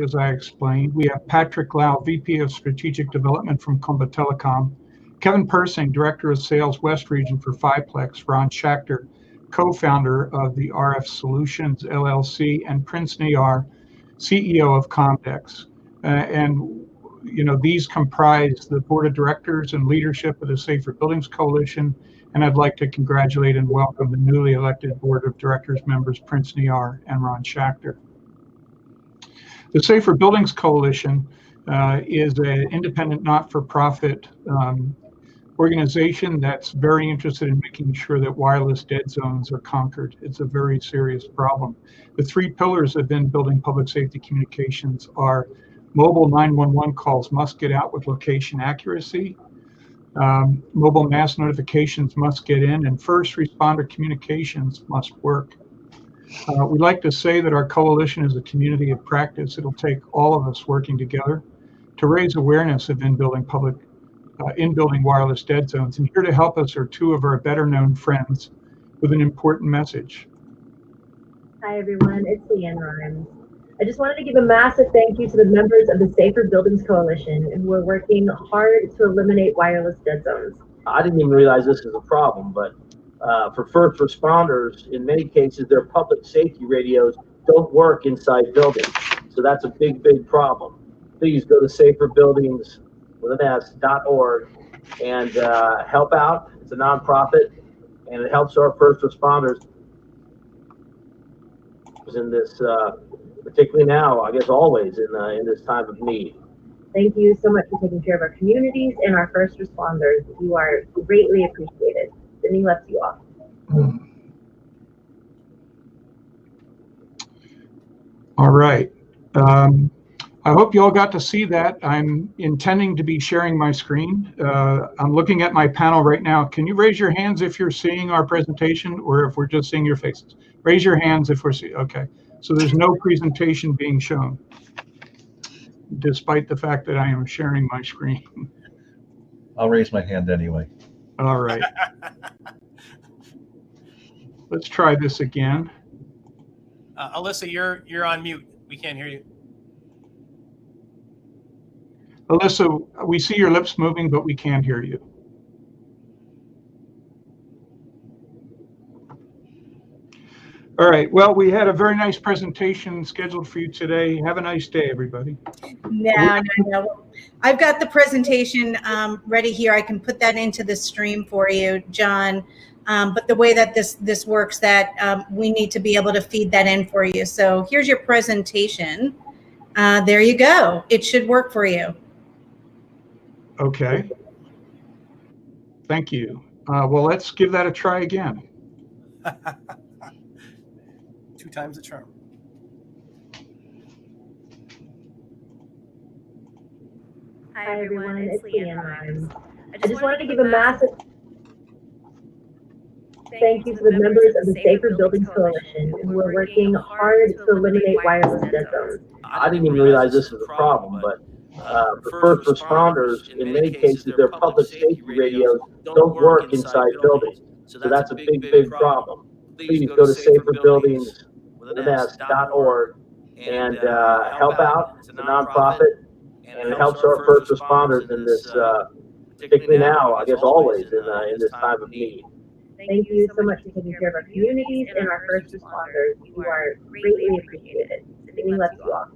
as I explained. We have Patrick Lau, VP of Strategic Development from Comba Telecom, Kevin Persing, Director of Sales West Region for Fiplex, Ron Schachter, co-founder of the RF Solutions LLC, and Prince Nayar, CEO of Comdex. And these comprise the board of directors and leadership of the Safer Buildings Coalition. And I'd like to congratulate and welcome the newly elected board of directors members, Prince Nayar and Ron Schachter. The Safer Buildings Coalition is an independent, not-for-profit organization that's very interested in making sure that wireless dead zones are conquered. It's a very serious problem. The three pillars of in-building public safety communications are mobile 911 calls must get out with location accuracy, mobile mass notifications must get in, and first responder communications must work. We'd like to say that our coalition is a community of practice. It'll take all of us working together to raise awareness of in-building wireless dead zones. And here to help us are two of our better-known friends with an important message. Hi, everyone. It's Leanne Rhymes. I just wanted to give a massive thank you to the members of the Safer Buildings Coalition who are working hard to eliminate wireless dead zones. I didn't even realize this was a problem, but for first responders, in many cases, their public safety radios don't work inside buildings. So that's a big, big problem. Please go to saferbuildings.org and help out. It's a nonprofit, and it helps our first responders in this, particularly now, I guess always in this time of need. Thank you so much for taking care of our communities and our first responders. You are greatly appreciated. Sydney lets you off. All right. I hope you all got to see that. I'm intending to be sharing my screen. I'm looking at my panel right now. Can you raise your hands if you're seeing our presentation or if we're just seeing your faces? Raise your hands if we're seeing. Okay. So there's no presentation being shown, despite the fact that I am sharing my screen. I'll raise my hand anyway. All right. Let's try this again. Alyssa, you're on mute. We can't hear you. Alyssa, we see your lips moving, but we can't hear you. All right. Well, we had a very nice presentation scheduled for you today. Have a nice day, everybody. No. I've got the presentation ready here. I can put that into the stream for you, John. But the way that this works, that we need to be able to feed that in for you. So here's your presentation. There you go. It should work for you. Okay. Thank you. Well, let's give that a try again. 2 times the charm. Hi, everyone. It's Leanne Rhymes. I just wanted to give a massive thank you to the members of the Safer Buildings Coalition who are working hard to eliminate wireless dead zones. I didn't even realize this was a problem, but for first responders, in many cases, their public safety radios don't work inside buildings. So that's a big, big problem. Please go to saferbuildings.org and help out. It's a nonprofit, and it helps our first responders in this, particularly now, I guess always, in this time of need. Thank you so much for taking care of our communities and our first responders. You are greatly appreciated. Sydney lets you off.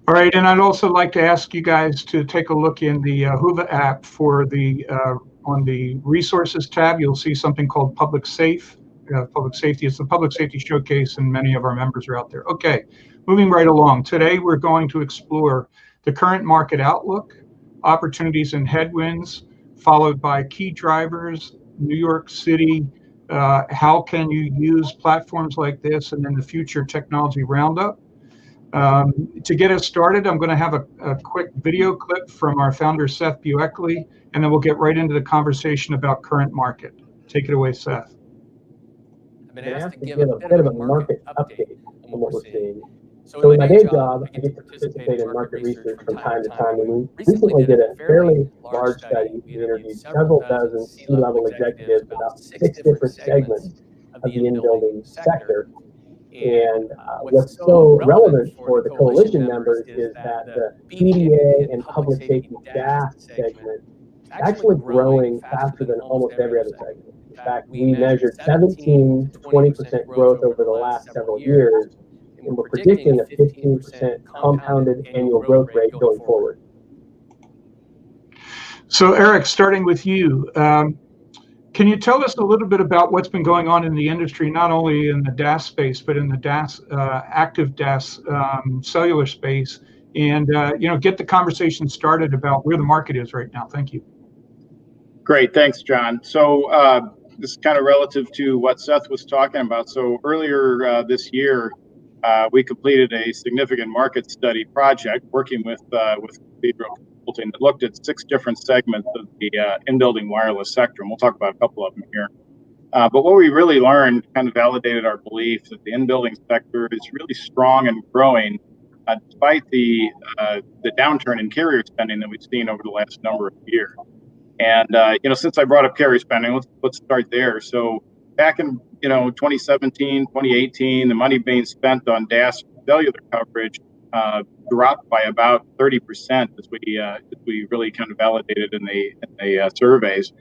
All right, and I'd also like to ask you guys to take a look in the Whova app for the on the resources tab. You'll see something called Public Safety. It's the Public Safety Showcase, and many of our members are out there. Okay, moving right along. Today we're going to explore the current market outlook, opportunities and headwinds, followed by key drivers, New York City, how can you use platforms like this, and then the future technology roundup. To get us started, I'm going to have a quick video clip from our founder, Seth Bueckley, and then we'll get right into the conversation about current market. Take it away, Seth. I've been asked to give a bit of a market update on what we're seeing. So in my day job, I get to participate in market research from time to time, and we recently did a fairly large study. We interviewed several dozen C-level executives about 6 different segments of the in-building sector. And what's so relevant for the coalition members is that the PDA and public safety DAS segment is actually growing faster than almost every other segment. In fact, we measured 17 to 20% growth over the last several years, and we're predicting a 15% compounded annual growth rate going forward. So Eric, starting with you, can you tell us a little bit about what's been going on in the industry, not only in the DAS space, but in the DAS, active DAS cellular space, and get the conversation started about where the market is right now? Thank you. Great, thanks, John. So this is kind of relative to what Seth was talking about. So earlier this year, we completed a significant market study project working with Cathedral Consulting that looked at 6 different segments of the in-building wireless sector, and we'll talk about a couple of them here. But what we really learned kind of validated our belief that the in-building sector is really strong and growing, despite the downturn in carrier spending that we've seen over the last number of years. And since I brought up carrier spending, let's start there. So back in 2017, 2018, the money being spent on DAS cellular coverage dropped by about 30% as we really kind of validated in the surveys.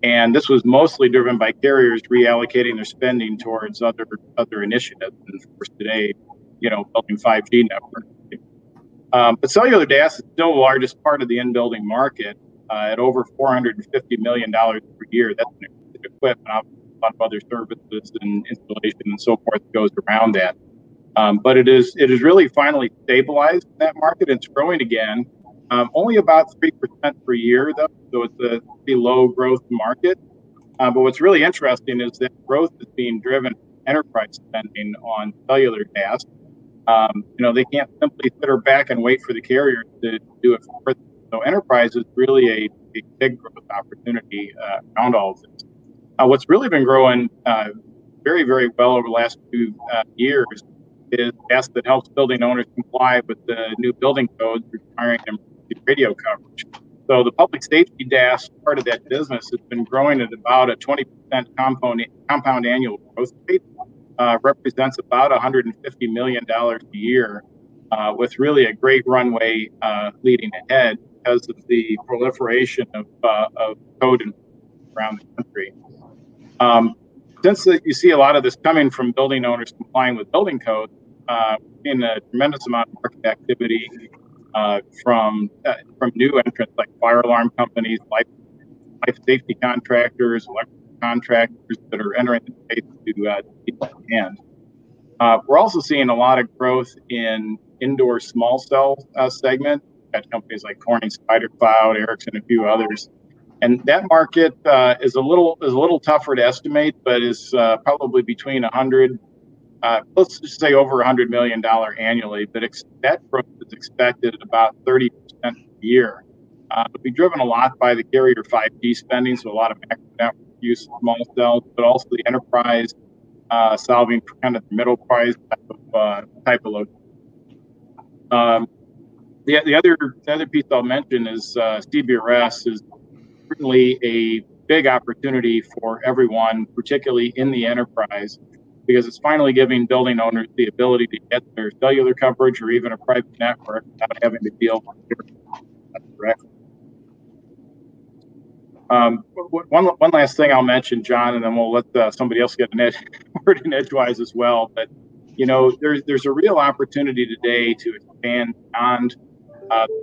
And this was mostly driven by carriers reallocating their spending towards other initiatives. And of course today, building 5G networks. But cellular DAS is still the largest part of the in-building market at over $450 million per year. That's equipment, a lot of other services and installation and so forth goes around that. But it is really finally stabilized in that market. It's growing again, only about 3% per year, though. So it's a pretty low growth market. But what's really interesting is that growth is being driven by enterprise spending on cellular DAS. They can't simply sit back and wait for the carrier to do it for them. So enterprise is really a big growth opportunity around all of this. What's really been growing very, very well over the last 2 years is DAS that helps building owners comply with the new building codes requiring emergency radio coverage. So the public safety DAS part of that business has been growing at about a 20% compound annual growth rate, represents about $150 million a year, with really a great runway leading ahead because of the proliferation of code around the country. Since you see a lot of this coming from building owners complying with building codes, we've seen a tremendous amount of market activity from new entrants like fire alarm companies, life safety contractors, electrical contractors that are entering the space to meet the demand. We're also seeing a lot of growth in indoor small cell segment at companies like Corning, Spider Cloud, Ericsson, and a few others. And that market is a little tougher to estimate, but is probably between 100, let's just say over $100 million annually. But that growth is expected at about 30% a year. It'll be driven a lot by the carrier 5G spending, so a lot of network use of small cells, but also the enterprise solving for kind of the middle price type of load. The other piece I'll mention is CBRS is certainly a big opportunity for everyone, particularly in the enterprise, because it's finally giving building owners the ability to get their cellular coverage or even a private network without having to deal with it directly. One last thing I'll mention, John, and then we'll let somebody else get an word in edgewise as well. But there's a real opportunity today to expand beyond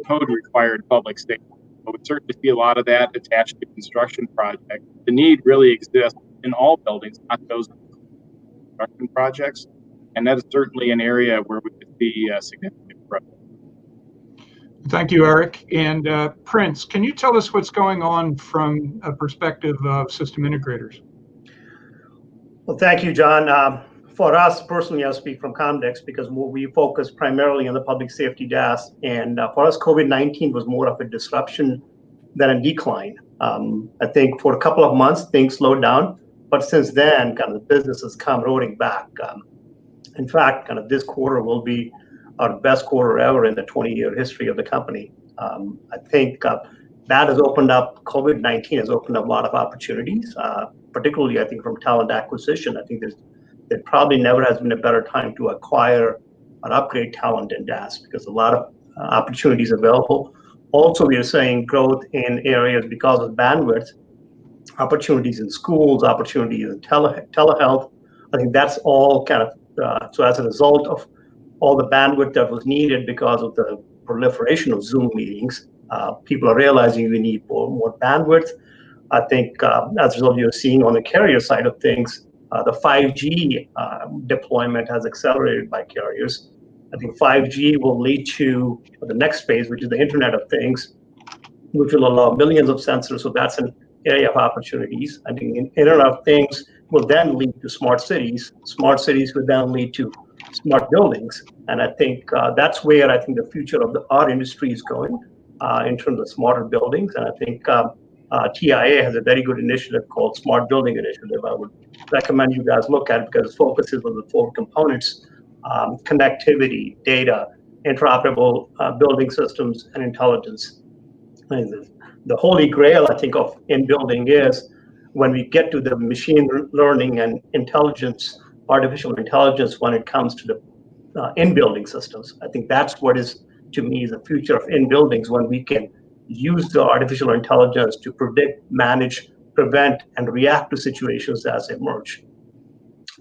code required public safety. But we certainly see a lot of that attached to construction projects. The need really exists in all buildings, not those construction projects, and that is certainly an area where we could see significant growth. Thank you, Eric. And Prince, can you tell us what's going on from a perspective of system integrators? Well, thank you, John. For us personally, I'll speak from Comdex because we focus primarily on the public safety DAS. And for us, COVID-19 was more of a disruption than a decline. I think for a couple of months, things slowed down. But since then, kind of the business has come roaring back. In fact, kind of this quarter will be our best quarter ever in the 20-year history of the company. I think that has opened up, COVID-19 has opened up a lot of opportunities, particularly, I think, from talent acquisition. I think there's there probably never has been a better time to acquire or upgrade talent in DAS because a lot of opportunities available. Also, we are seeing growth in areas because of bandwidth, opportunities in schools, opportunities in telehealth. I think that's all kind of, so as a result of all the bandwidth that was needed because of the proliferation of Zoom meetings, people are realizing we need more bandwidth. I think as a result, you're seeing on the carrier side of things, the 5G deployment has accelerated by carriers. I think 5G will lead to the next phase, which is the Internet of Things, which will allow millions of sensors. So that's an area of opportunities. I think Internet of Things will then lead to smart cities. Smart cities will then lead to smart buildings. And I think that's where I think the future of our industry is going in terms of smarter buildings. And I think TIA has a very good initiative called Smart Building Initiative. I would recommend you guys look at it because it focuses on the 4 components: connectivity, data, interoperable building systems, and intelligence. And the holy grail, I think, of in building is when we get to the machine learning and intelligence, artificial intelligence, when it comes to the in building systems. I think that's what is, to me, the future of in buildings, when we can use the artificial intelligence to predict, manage, prevent, and react to situations as they emerge.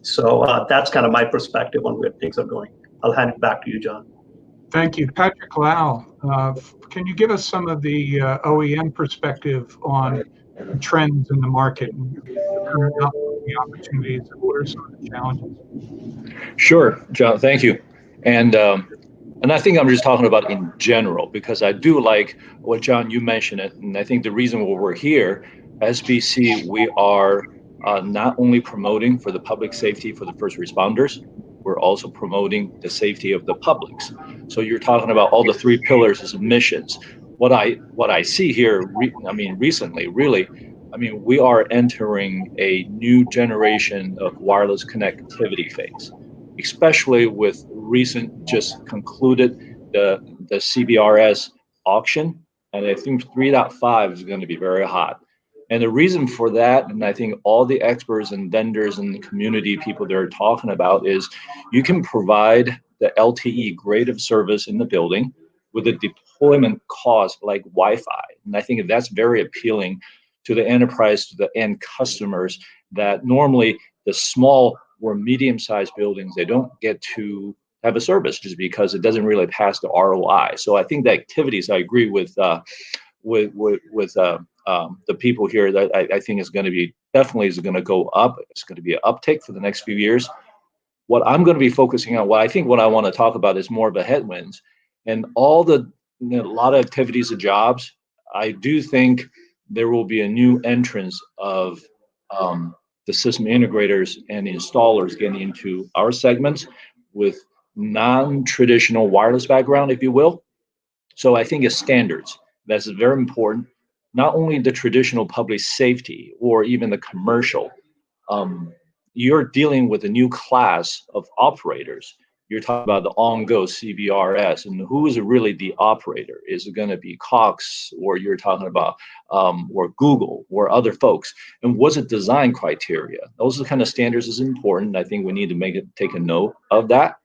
So that's kind of my perspective on where things are going. I'll hand it back to you, John. Thank you. Patrick Lau, can you give us some of the OEM perspective on the trends in the market and the opportunities and what are some of the challenges? Sure, John, thank you. And I think I'm just talking about in general, because I do like what, John, you mentioned it. And I think the reason why we're here, SBC, we are not only promoting for the public safety for the first responders, we're also promoting the safety of the publics. So you're talking about all the 3 pillars as missions. What I see here, recently, really, we are entering a new generation of wireless connectivity phase, especially with recent just concluded the CBRS auction, and I think 3.5 is going to be very hot. And the reason for that, and I think all the experts and vendors and the community people they're talking about, is you can provide the LTE grade of service in the building with a deployment cost like Wi-Fi. And I think that's very appealing to the enterprise, to the end customers, that normally the small or medium-sized buildings, they don't get to have a service just because it doesn't really pass the ROI. So I think the activities, I agree with the people here, that I think is going to be definitely is going to go up. It's going to be an uptake for the next few years. What I'm going to be focusing on, what I want to talk about is more of the headwinds and all the a lot of activities and jobs. I do think there will be a new entrance of the system integrators and installers getting into our segments with non-traditional wireless background, if you will. So I think it's standards. That's very important. Not only the traditional public safety or even the commercial, you're dealing with a new class of operators. You're talking about the on-go CBRS, and who is really the operator? Is it going to be Cox, or you're talking about or Google or other folks? And what's the design criteria? Those are the kind of standards is important. I think we need to take a note of that.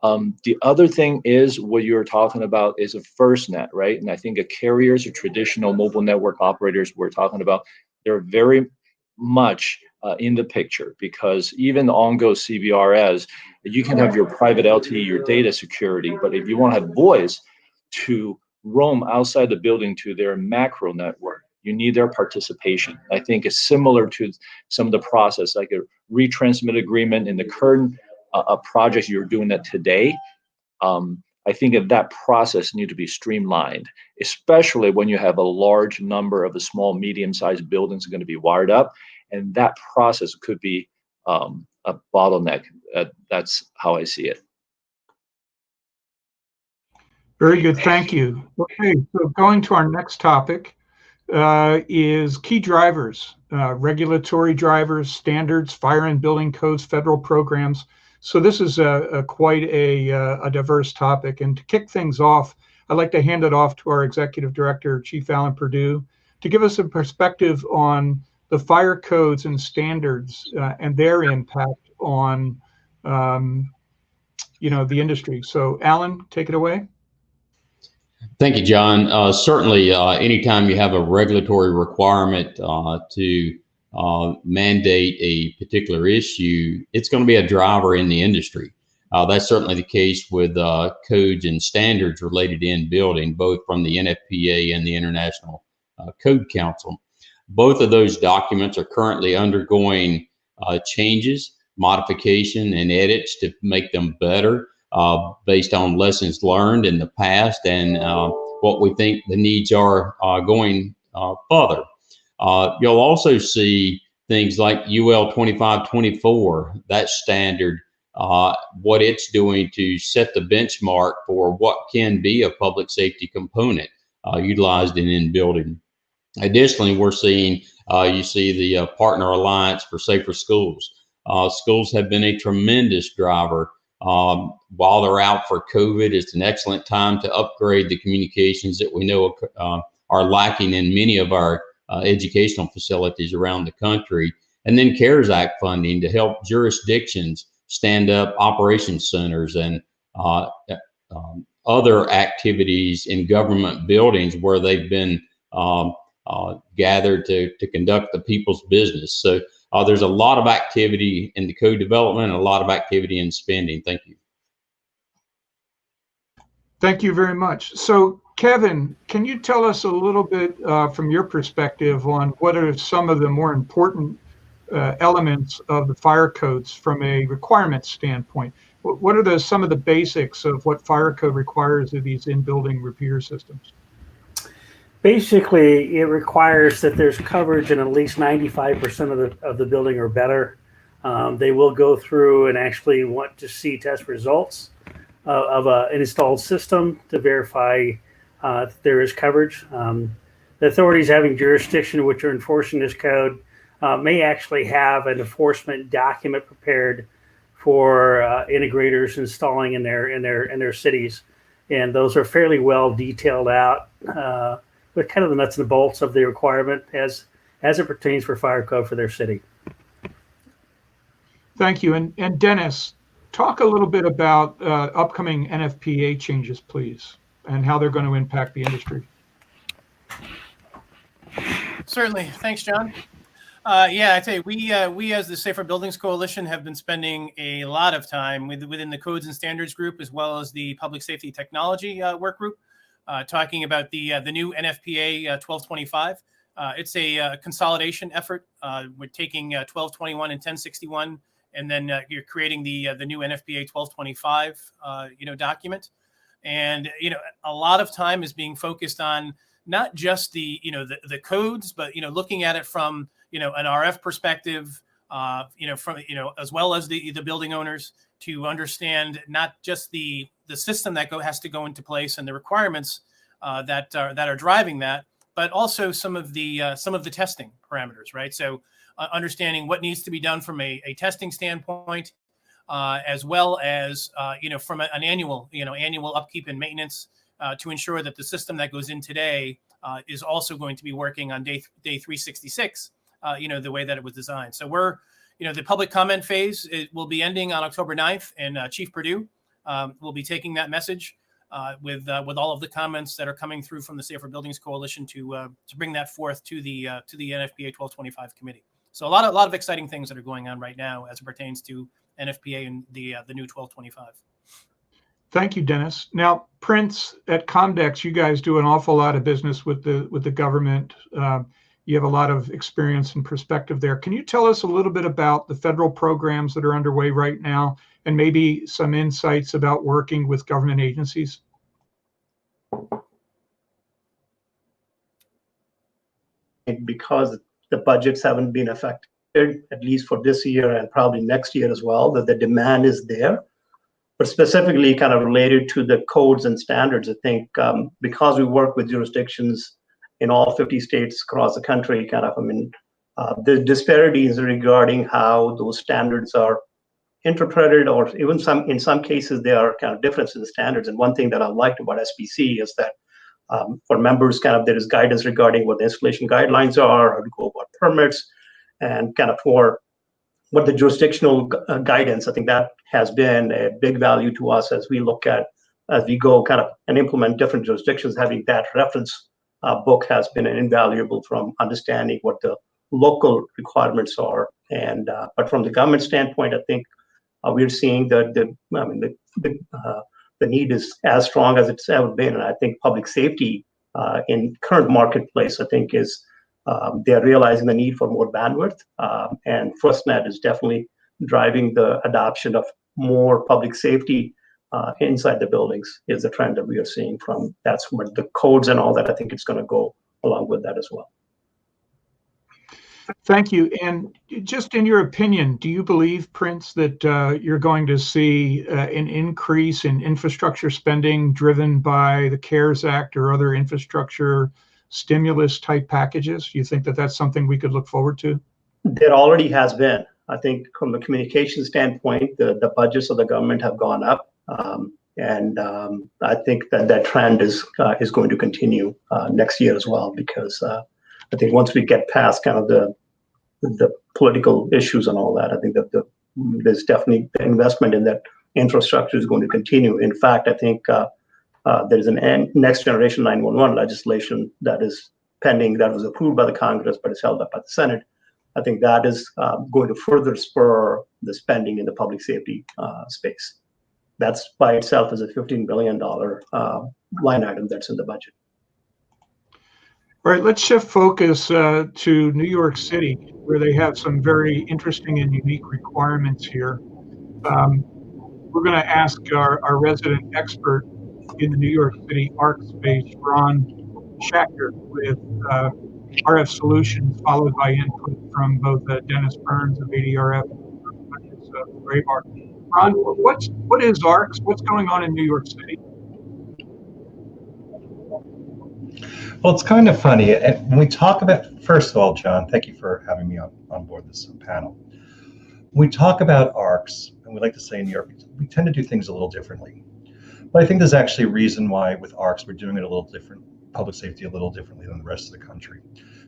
The other thing is what you're talking about is a FirstNet, right? And I think the carriers or traditional mobile network operators we're talking about, they're very much in the picture, because even the on-go CBRS, you can have your private LTE, your data security, but if you want to have voice to roam outside the building to their macro network, you need their participation. I think it's similar to some of the process, like a retransmit agreement in the current project you're doing that today. I think that process needs to be streamlined, especially when you have a large number of the small, medium-sized buildings are going to be wired up, and that process could be a bottleneck. That's how I see it. Very good, thank you. Okay, so going to our next topic is key drivers, regulatory drivers, standards, fire and building codes, federal programs. So this is quite a diverse topic. And to kick things off, I'd like to hand it off to our Executive Director, Chief Alan Perdue, to give us a perspective on the fire codes and standards and their impact on, the industry. So Alan, take it away. Thank you, John. Certainly, anytime you have a regulatory requirement to mandate a particular issue, it's going to be a driver in the industry. That's certainly the case with codes and standards related to in-building, both from the NFPA and the International Code Council. Both of those documents are currently undergoing changes, modification, and edits to make them better based on lessons learned in the past and what we think the needs are going further. You'll also see things like UL 2524, that standard, what it's doing to set the benchmark for what can be a public safety component utilized in building. Additionally, we're seeing, you see the Partner Alliance for Safer Schools. Schools have been a tremendous driver. While they're out for COVID, it's an excellent time to upgrade the communications that we know are lacking in many of our educational facilities around the country. And then CARES Act funding to help jurisdictions stand up operations centers and other activities in government buildings where they've been gathered to conduct the people's business. So there's a lot of activity in the code development and a lot of activity in spending. Thank you. Thank you very much. So Kevin, can you tell us a little bit from your perspective on what are some of the more important elements of the fire codes from a requirement standpoint? What are some of the basics of what fire code requires of these in-building repeater systems? Basically, it requires that there's coverage in at least 95% of the building or better. They will go through and actually want to see test results of an installed system to verify that there is coverage. The authorities having jurisdiction which are enforcing this code may actually have an enforcement document prepared for integrators installing in their cities, and those are fairly well detailed out with kind of the nuts and bolts of the requirement as it pertains for fire code for their city. Thank you. And Dennis, talk a little bit about upcoming NFPA changes, please, and how they're going to impact the industry. Certainly. Thanks, John. Yeah, I tell you, we as the Safer Buildings Coalition have been spending a lot of time within the Codes and Standards group, as well as the Public Safety Technology work group, talking about the new NFPA 1225. It's a consolidation effort. We're taking 1221 and 1061, and then you're creating the new NFPA 1225 document. And a lot of time is being focused on not just the codes, but looking at it from an RF perspective, from as well as the building owners, to understand not just the system that has to go into place and the requirements that are driving that, but also some of the testing parameters, right? So understanding what needs to be done from a testing standpoint, as well as from an annual upkeep and maintenance, to ensure that the system that goes in today is also going to be working on day 366, the way that it was designed. So we're, the public comment phase, it will be ending on October 9th, and Chief Perdue will be taking that message with all of the comments that are coming through from the Safer Buildings Coalition to bring that forth to the NFPA 1225 committee. So a lot of exciting things that are going on right now as it pertains to NFPA and the new 1225. Thank you, Dennis. Now, Prince, at Comdex, you guys do an awful lot of business with the government. You have a lot of experience and perspective there. Can you tell us a little bit about the federal programs that are underway right now, and maybe some insights about working with government agencies? Because the budgets haven't been affected, at least for this year and probably next year as well, that the demand is there. But specifically kind of related to the codes and standards, I think because we work with jurisdictions in all 50 states across the country, the disparities regarding how those standards are interpreted, or even in some cases, there are kind of differences in standards. And one thing that I liked about SBC is that for members, there is guidance regarding what the installation guidelines are, how to go about permits, and for what the jurisdictional guidance, I think that has been a big value to us as we look at, as we go kind of and implement different jurisdictions. Having that reference book has been invaluable from understanding what the local requirements are. And but from the government standpoint, I think we're seeing that the need is as strong as it's ever been. And I think public safety in current marketplace, I think is they're realizing the need for more bandwidth. And FirstNet is definitely driving the adoption of more public safety inside the buildings is the trend that we are seeing from. That's what the codes and all that, I think it's going to go along with that as well. Thank you. And just in your opinion, do you believe, Prince, that you're going to see an increase in infrastructure spending driven by the CARES Act or other infrastructure stimulus type packages? Do you think that that's something we could look forward to? There already has been. I think from the communication standpoint, the budgets of the government have gone up. And I think that trend is going to continue next year as well, because I think once we get past kind of the political issues and all that, I think that there's definitely the investment in that infrastructure is going to continue. In fact, I think there's an next generation 911 legislation that is pending, that was approved by the Congress, but is held up by the Senate. I think that is going to further spur the spending in the public safety space. That's by itself is a $15 billion line item that's in the budget. All right, let's shift focus to New York City, where they have some very interesting and unique requirements here. We're going to ask our resident expert in the New York City ARC space, Ron Schachter, with RF Solutions, followed by input from both Dennis Burns of ADRF and Grail. Ron, what is ARCS? What's going on in New York City? Well, it's kind of funny. And when we talk about, first of all, John, thank you for having me on board this panel. When we talk about ARCs, and we like to say in New York, we tend to do things a little differently. But I think there's actually a reason why with ARCs, we're doing it a little different, public safety a little differently than the rest of the country.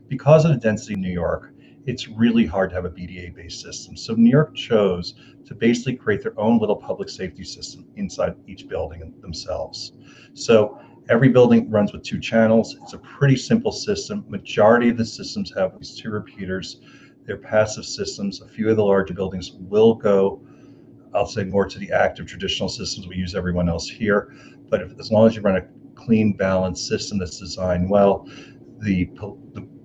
Because of the density in New York, it's really hard to have a BDA-based system. So New York chose to basically create their own little public safety system inside each building themselves. So every building runs with 2 channels. It's a pretty simple system. Majority of the systems have these 2 repeaters. They're passive systems. A few of the larger buildings will go, I'll say, more to the active traditional systems we use everyone else here. But as long as you run a clean, balanced system that's designed well, the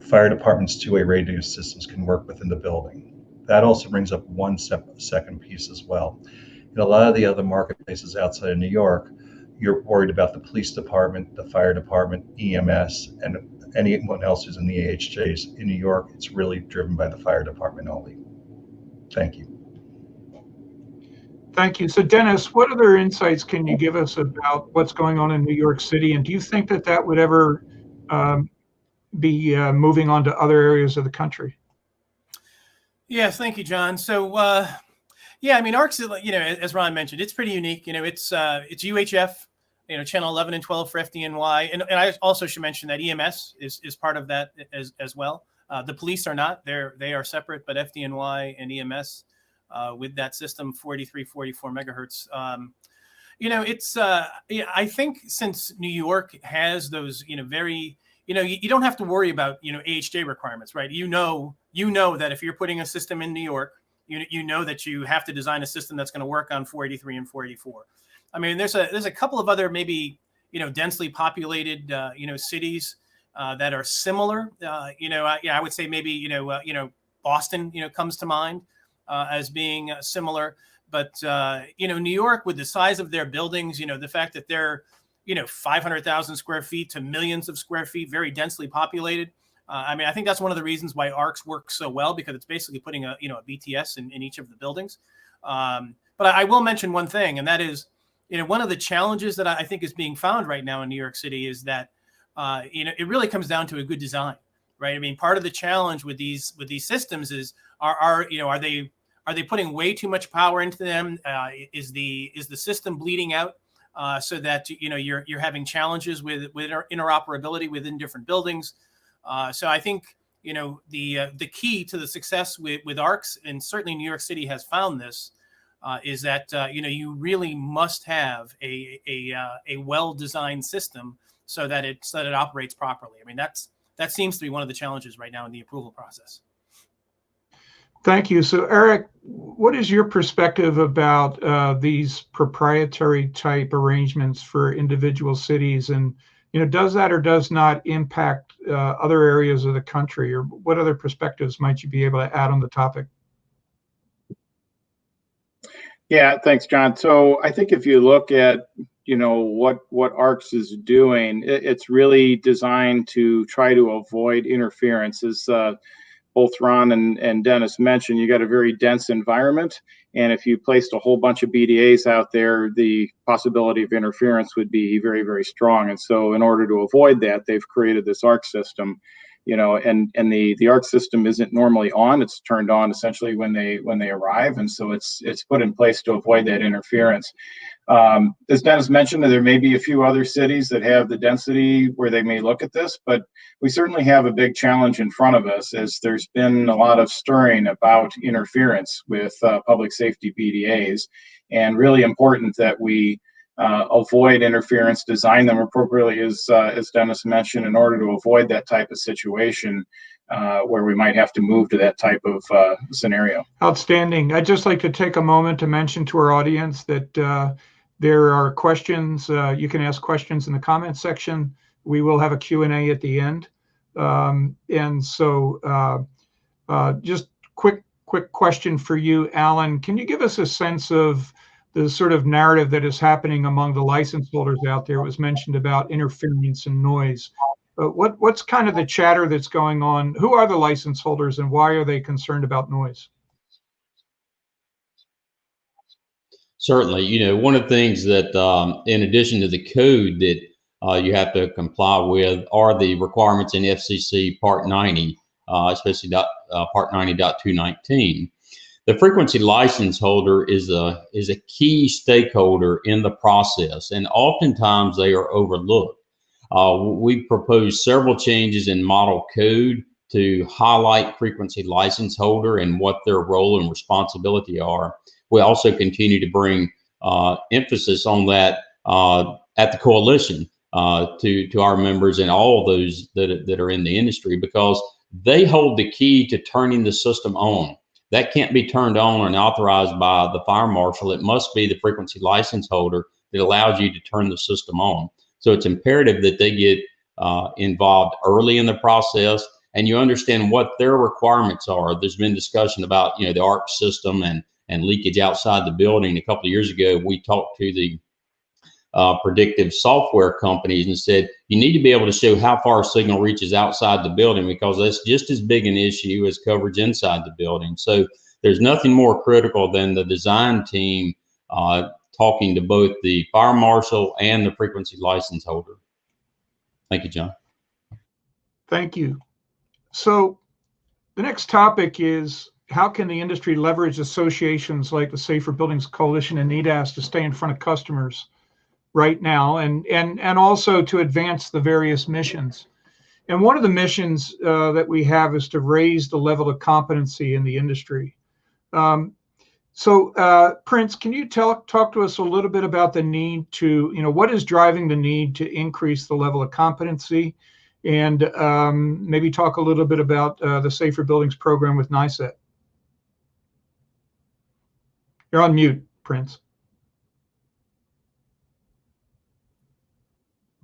fire department's 2-way radio systems can work within the building. That also brings up one second piece as well. In a lot of the other marketplaces outside of New York, you're worried about the police department, the fire department, EMS, and anyone else who's in the AHJs. In New York, it's really driven by the fire department only. Thank you. Thank you. So Dennis, what other insights can you give us about what's going on in New York City? And do you think that that would ever be moving on to other areas of the country? Yes, thank you, John. So, yeah, I mean, ARCS, you know, as Ron mentioned, it's pretty unique. You know, it's UHF, you know, channel 11 and 12 for FDNY. And I also should mention that EMS is part of that as well. The police are not. They are separate, but FDNY and EMS with that system, 43, 44 megahertz. You know, it's, yeah, I think since New York has those, you know, very, you know, you don't have to worry about, you know, AHJ requirements, right? You know that if you're putting a system in New York, you know that you have to design a system that's going to work on 483 and 484. I mean, there's a couple of other maybe, you know, densely populated, you know, cities that are similar. You know, yeah, I would say maybe, you know, Boston, you know, comes to mind as being similar. But, you know, New York, with the size of their buildings, you know, the fact that they're, you know, 500,000 square feet to millions of square feet, very densely populated. I mean, I think that's one of the reasons why ARCS works so well, because it's basically putting a, you know, a BTS in each of the buildings. But I will mention one thing, and that is, you know, one of the challenges that I think is being found right now in New York City is that, you know, it really comes down to a good design, right? I mean, part of the challenge with these systems is, are they putting way too much power into them? Is the system bleeding out so that, you know, you're having challenges with interoperability within different buildings? So I think, the key to the success with ARCs, and certainly New York City has found this, is that you really must have a well-designed system so that it operates properly. I mean, that seems to be one of the challenges right now in the approval process. Thank you. So, Eric, what is your perspective about these proprietary type arrangements for individual cities, and does that or does not impact other areas of the country, or what other perspectives might you be able to add on the topic? Yeah, thanks, John. So I think if you look at what ARCS is doing, it's really designed to try to avoid interference. As both Ron and Dennis mentioned, you got a very dense environment, and if you placed a whole bunch of BDAs out there, the possibility of interference would be very, very strong. And so in order to avoid that, they've created this ARC system, and the ARC system isn't normally on. It's turned on essentially when they arrive, and so it's put in place to avoid that interference. As Dennis mentioned, there may be a few other cities that have the density where they may look at this, but we certainly have a big challenge in front of us, as there's been a lot of stirring about interference with public safety BDAs, and really important that we avoid interference, design them appropriately, as Dennis mentioned, in order to avoid that type of situation where we might have to move to that type of scenario. Outstanding. I'd just like to take a moment to mention to our audience that there are questions. You can ask questions in the comments section. We will have a Q&A at the end. And so just quick question for you, Alan. Can you give us a sense of the sort of narrative that is happening among the license holders out there? It was mentioned about interference and noise. But what's kind of the chatter that's going on? Who are the license holders, and why are they concerned about noise? Certainly, one of the things that, in addition to the code that you have to comply with, are the requirements in FCC Part 90, especially Part 90.219. The frequency license holder is a key stakeholder in the process, and oftentimes they are overlooked. We proposed several changes in model code to highlight frequency license holder and what their role and responsibility are. We also continue to bring emphasis on that at the coalition to our members and all of those that are in the industry, because they hold the key to turning the system on. That can't be turned on and authorized by the fire marshal. It must be the frequency license holder that allows you to turn the system on. So it's imperative that they get involved early in the process, and you understand what their requirements are. There's been discussion about the ARC system and leakage outside the building. A couple of years ago, we talked to the predictive software companies and said, you need to be able to show how far a signal reaches outside the building, because that's just as big an issue as coverage inside the building. So there's nothing more critical than the design team talking to both the fire marshal and the frequency license holder. Thank you, John. Thank you. So the next topic is, how can the industry leverage associations like the Safer Buildings Coalition and NEDAS to stay in front of customers right now, and also to advance the various missions? And one of the missions that we have is to raise the level of competency in the industry. So Prince, can you talk to us a little bit about the need to, what is driving the need to increase the level of competency, and maybe talk a little bit about the Safer Buildings program with NICET. You're on mute, Prince.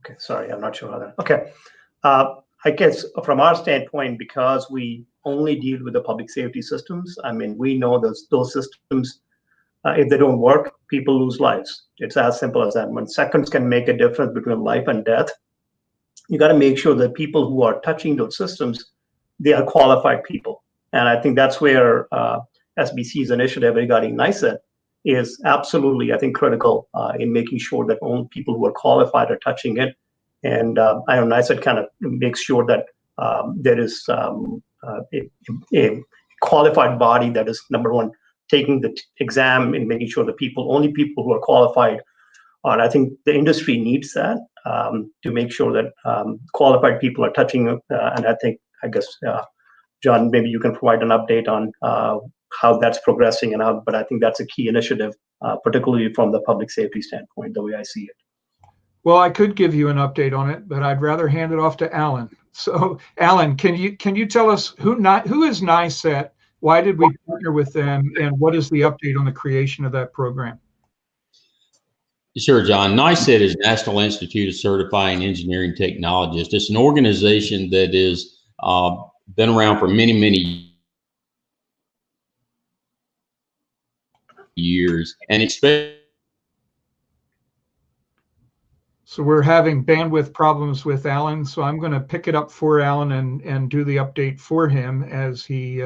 Okay, sorry, I'm not sure how that. Okay, I guess from our standpoint, because we only deal with the public safety systems, I mean, we know those systems, if they don't work, people lose lives. It's as simple as that. When seconds can make a difference between life and death, you got to make sure that people who are touching those systems, they are qualified people. And I think that's where SBC's initiative regarding NICET is absolutely, I think, critical in making sure that only people who are qualified are touching it. And I know NICET kind of makes sure that there is a qualified body that is, number one, taking the exam and making sure that only people who are qualified are. I think the industry needs that to make sure that qualified people are touching it. And I guess John, maybe you can provide an update on how that's progressing but I think that's a key initiative, particularly from the public safety standpoint, the way I see it. Well, I could give you an update on it, but I'd rather hand it off to Alan. So, Alan, can you tell us who is NICET? Why did we partner with them, and what is the update on the creation of that program? Sure, John. NICET is National Institute of Certifying Engineering Technologists. It's an organization that is been around for many, many years, and expect. So we're having bandwidth problems with Alan, so I'm going to pick it up for Alan and do the update for him as he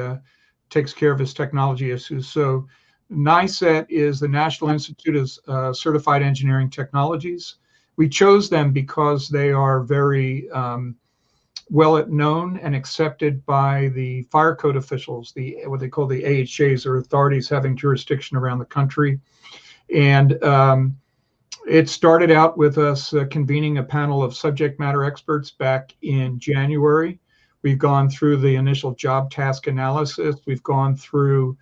takes care of his technology issues. So NICET is the National Institute of Certified Engineering Technologies. We chose them because they are very well known and accepted by the fire code officials, what they call the AHJs, or authorities having jurisdiction around the country. And it started out with us convening a panel of subject matter experts back in January. We've gone through the initial job task analysis. We've gone through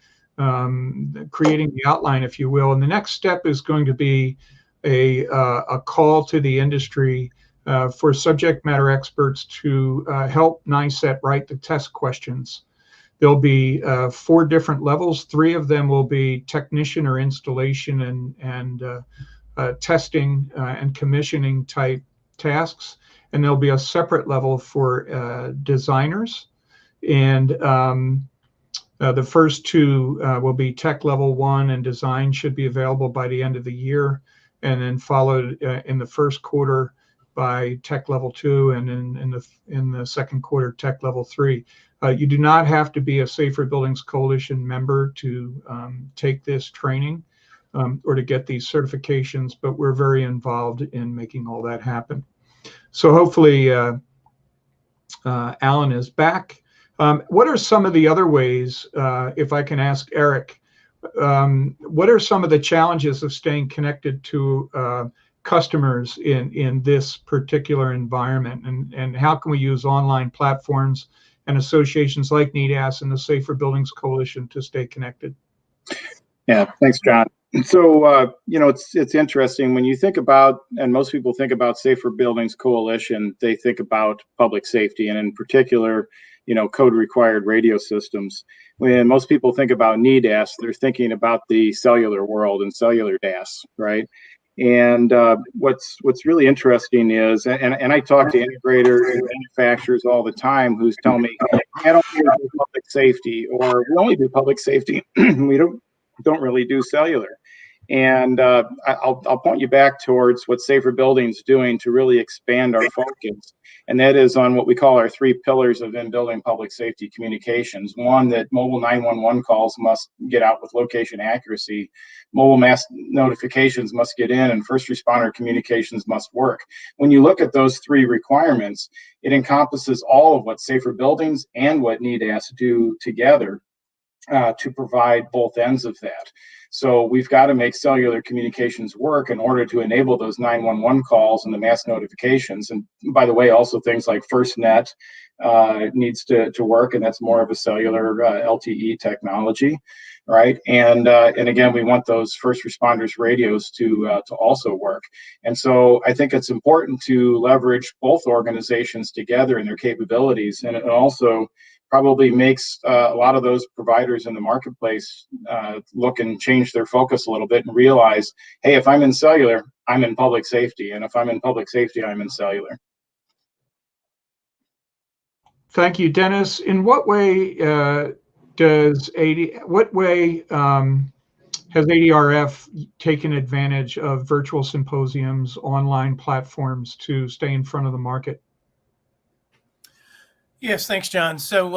creating the outline, if you will. And the next step is going to be a call to the industry for subject matter experts to help NICET write the test questions. There'll be 4 different levels. 3 of them will be technician or installation and testing and commissioning type tasks. And there'll be a separate level for designers. And the first 2 will be tech level 1, and design should be available by the end of the year, and then followed in the first quarter by tech level 2, and in the second quarter, tech level 3. You do not have to be a Safer Buildings Coalition member to take this training or to get these certifications, but we're very involved in making all that happen. So hopefully Alan is back. What are some of the other ways, if I can ask Eric, what are some of the challenges of staying connected to customers in this particular environment, and how can we use online platforms and associations like NEDAS and the Safer Buildings Coalition to stay connected? Yeah, thanks, John. So, it's interesting when you think about, and most people think about Safer Buildings Coalition, they think about public safety, and in particular, code required radio systems. When most people think about NEDAS, they're thinking about the cellular world and cellular DAS, right? And what's really interesting is, and I talk to integrators and manufacturers all the time who's telling me, I don't do public safety, or we only do public safety. We don't really do cellular. And I'll point you back towards what Safer Buildings is doing to really expand our focus. And that is on what we call our 3 pillars of in-building public safety communications. 1, that mobile 911 calls must get out with location accuracy. Mobile mass notifications must get in, and first responder communications must work. When you look at those 3 requirements, it encompasses all of what Safer Buildings and what NEDAS do together to provide both ends of that. So we've got to make cellular communications work in order to enable those 911 calls and the mass notifications. And by the way, also things like FirstNet needs to work, and that's more of a cellular LTE technology, right? And again, we want those first responders radios to also work. And so I think it's important to leverage both organizations together and their capabilities, and it also probably makes a lot of those providers in the marketplace look and change their focus a little bit and realize, hey, if I'm in cellular, I'm in public safety. And if I'm in public safety, I'm in cellular. Thank you, Dennis. In what way has ADRF taken advantage of virtual symposiums, online platforms to stay in front of the market? Yes, thanks, John. So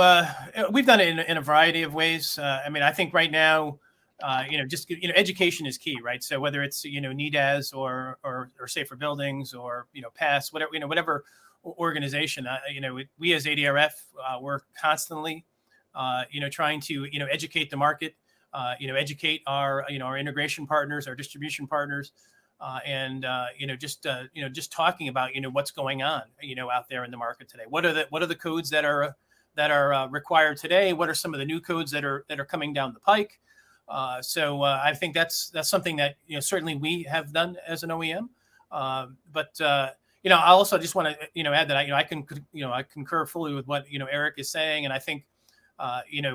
we've done it in a variety of ways. I think right now, education is key, right? So whether it's NEDAS or Safer Buildings or PASS, whatever organization, we as ADRF we're constantly trying to educate the market, educate our our integration partners, our distribution partners. Just talking about what's going on out there in the market today. What are the codes that are that are required today? What are some of the new codes that are coming down the pike? So I think that's something that certainly we have done as an OEM. But I also just want to add that I concur fully with what Eric is saying, and I think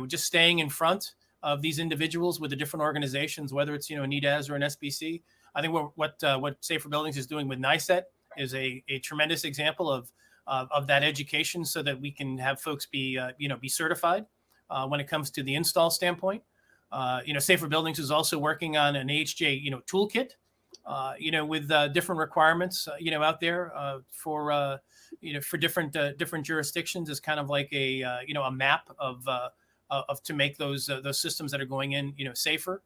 just staying in front of these individuals with the different organizations, whether it's NEDAS or an SBC. I think what Safer Buildings is doing with NICET is a tremendous example of that education, so that we can have folks be certified when it comes to the install standpoint. Safer Buildings is also working on an AHJ toolkit, with different requirements out there for different jurisdictions, is kind of like a map of to make those systems that are going in safer.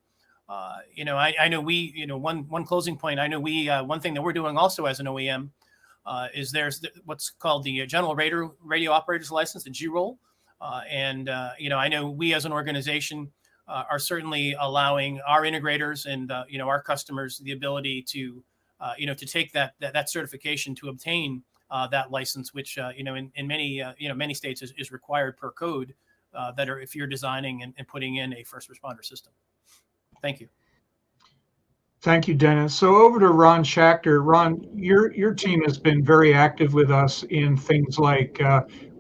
I know we one closing point. I know we one thing that we're doing also as an OEM is there's what's called the General Radio Operators License, the G-Roll, and I know we as an organization are certainly allowing our integrators and our customers the ability to take that certification to obtain that license, which in many states is required per code that are if you're designing and putting in a first responder system. Thank you. Thank you, Dennis. So over to Ron Schachter. Ron, your team has been very active with us in things like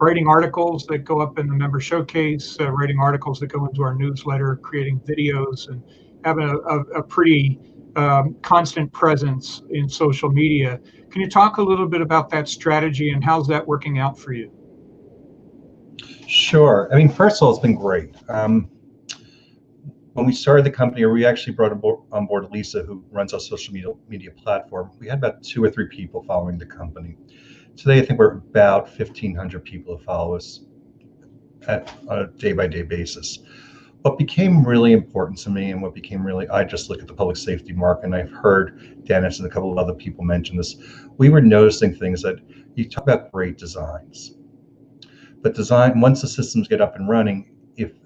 writing articles that go up in the member showcase, writing articles that go into our newsletter, creating videos, and having a pretty constant presence in social media. Can you talk a little bit about that strategy and how's that working out for you? Sure. I mean, first of all, it's been great. When we started the company, or we actually brought on board Lisa, who runs our social media platform, we had about 2 or 3 people following the company. Today, I think we're about 1,500 people who follow us on a day-by-day basis. What became really important to me, and what became really, I just look at the public safety market, and I've heard Dennis and a couple of other people mention this. We were noticing things that you talk about great designs, but once the systems get up and running,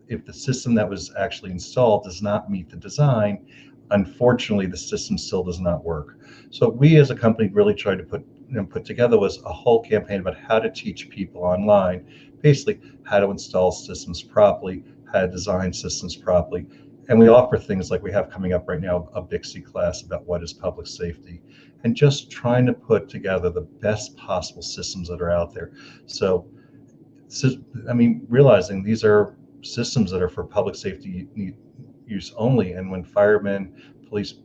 if the system that was actually installed does not meet the design, unfortunately, the system still does not work. So we as a company really tried to put together was a whole campaign about how to teach people online, basically how to install systems properly, how to design systems properly. And we offer things like we have coming up right now, a Bixie class about what is public safety, and just trying to put together the best possible systems that are out there. So I mean, realizing these are systems that are for public safety use only, and when firemen, police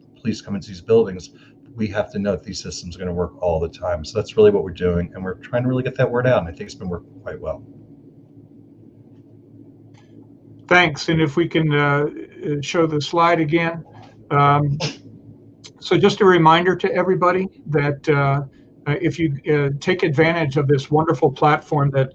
come into these buildings, we have to know that these systems are going to work all the time. So that's really what we're doing, and we're trying to really get that word out, and I think it's been working quite well. Thanks. And if we can show the slide again. So just a reminder to everybody that if you take advantage of this wonderful platform that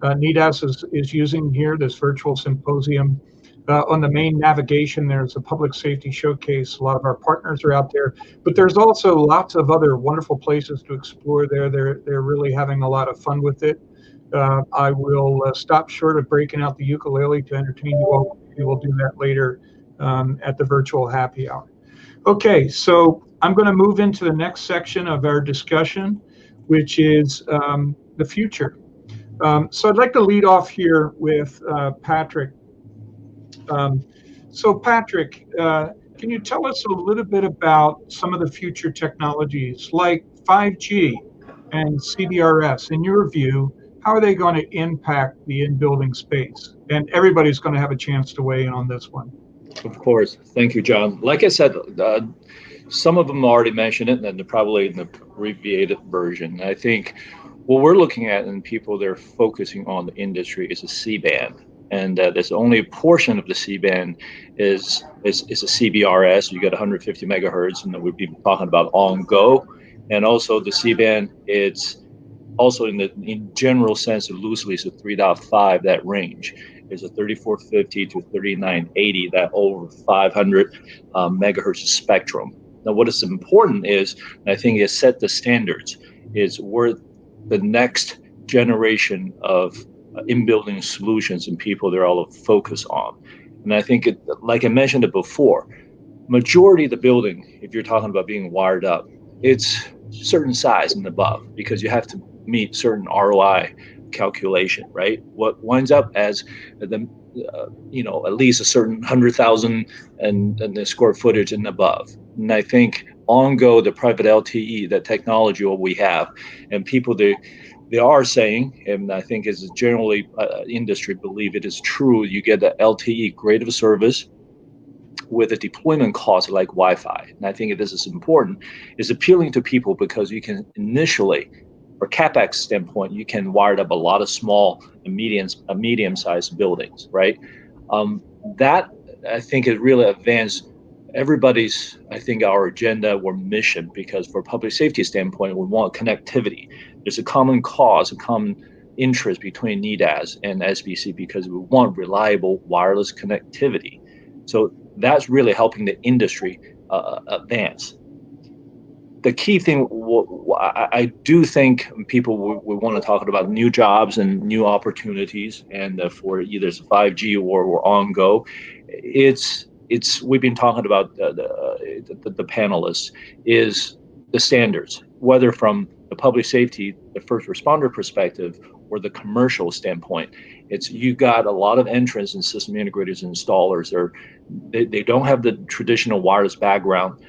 NEDAS is using here, this virtual symposium. On the main navigation, there's a public safety showcase. A lot of our partners are out there, but there's also lots of other wonderful places to explore there. They're really having a lot of fun with it. I will stop short of breaking out the ukulele to entertain you all. We will do that later at the virtual happy hour. Okay, so I'm going to move into the next section of our discussion, which is the future. So I'd like to lead off here with Patrick. So Patrick, can you tell us a little bit about some of the future technologies like 5G and CBRS? In your view, how are they going to impact the in-building space? And everybody's going to have a chance to weigh in on this one. Of course. Thank you, John. Like I said, some of them already mentioned it, and then they're probably in the abbreviated version. I think what we're looking at and people they're focusing on the industry is a C-band. And there's only a portion of the C-band is a CBRS. You get 150 megahertz, and then we've been talking about on-go. And also the C-band, it's also in general sense, loosely, it's a 3.5, that range is a 3450 to 3980, that over 500 megahertz spectrum. Now, what is important is, and I think it set the standards, is where the next generation of in-building solutions and people they're all focused on. And I think, like I mentioned it before, majority of the building, if you're talking about being wired up, it's certain size and above, because you have to meet certain ROI calculation, right? What winds up as the at least a certain 100,000 and the square footage and above. And I think on-go, the private LTE, the technology what we have, and people they are saying, and I think is generally industry believe it is true, you get the LTE grade of service with a deployment cost like Wi-Fi. And I think this is important, is appealing to people because you can initially, for CapEx standpoint, you can wire up a lot of small and medium-sized buildings, right? That I think it really advanced everybody's, I think, our agenda or mission, because for public safety standpoint, we want connectivity. There's a common cause, a common interest between NEDAS and SBC because we want reliable wireless connectivity. So that's really helping the industry advance. The key thing, I do think people we want to talk about new jobs and new opportunities, and for either it's 5G or on-go, it's we've been talking about the panelists is the standards, whether from the public safety, the first responder perspective, or the commercial standpoint. It's you got a lot of entrants and system integrators and installers, or they don't have the traditional wireless background